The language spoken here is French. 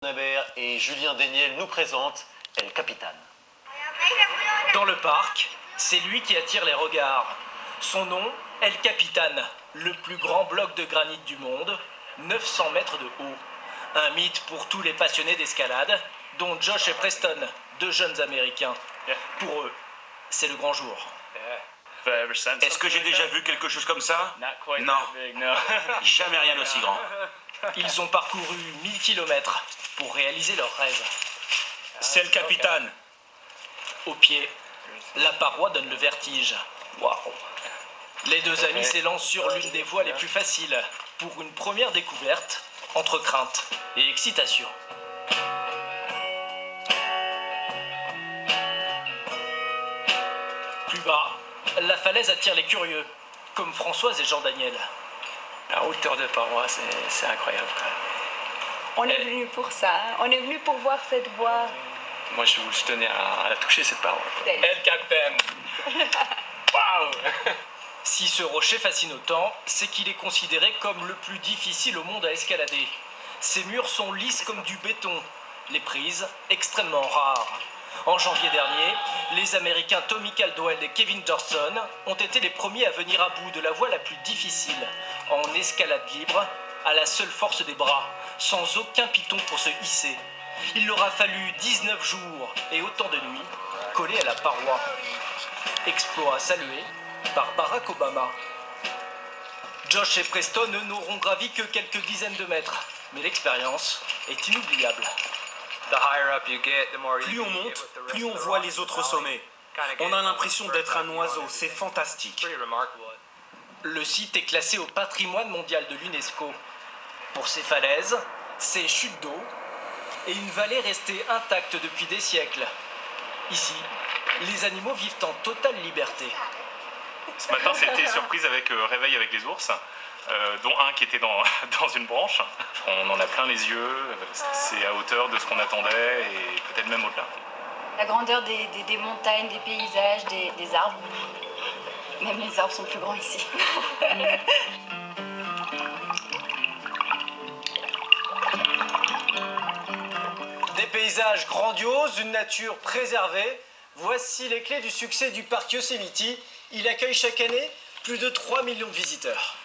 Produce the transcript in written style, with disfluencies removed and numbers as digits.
Nabert et Julien Déniel nous présentent El Capitan. Dans le parc, c'est lui qui attire les regards. Son nom, El Capitan, le plus grand bloc de granit du monde, 900 mètres de haut. Un mythe pour tous les passionnés d'escalade, dont Josh et Preston, deux jeunes Américains. Pour eux, c'est le grand jour. Est-ce que j'ai déjà vu quelque chose comme ça? Non. Jamais rien d'aussi grand. Ils ont parcouru 1000 km pour réaliser leur rêve. C'est le capitaine. Au pied, la paroi donne le vertige. Waouh! Les deux amis s'élancent sur l'une des voies les plus faciles pour une première découverte entre crainte et excitation. Plus bas, la falaise attire les curieux, comme Françoise et Jean-Daniel. La hauteur de paroi, c'est incroyable. On est venu pour ça, hein. On est venu pour voir cette voie. Moi, je tenais à la toucher, cette paroi. El Capitan. Waouh! Si ce rocher fascine autant, c'est qu'il est considéré comme le plus difficile au monde à escalader. Ses murs sont lisses comme du béton, les prises extrêmement rares. En janvier dernier, les Américains Tommy Caldwell et Kevin Dorston ont été les premiers à venir à bout de la voie la plus difficile, en escalade libre, à la seule force des bras, sans aucun piton pour se hisser. Il leur a fallu 19 jours et autant de nuits collés à la paroi. Exploit salué par Barack Obama. Josh et Preston, eux, n'auront gravi que quelques dizaines de mètres, mais l'expérience est inoubliable. Plus on monte, plus on voit les autres sommets. On a l'impression d'être un oiseau, c'est fantastique. Le site est classé au patrimoine mondial de l'UNESCO. Pour ses falaises, ses chutes d'eau et une vallée restée intacte depuis des siècles. Ici, les animaux vivent en totale liberté. Ce matin, c'était surprise avec réveil avec les ours, dont un qui était dans une branche. On en a plein les yeux, c'est à hauteur de ce qu'on attendait et peut-être même au-delà. La grandeur des montagnes, des paysages, des arbres. Même les arbres sont plus grands ici. Des paysages grandioses, une nature préservée. Voici les clés du succès du parc Yosemite. Il accueille chaque année plus de 3 millions de visiteurs.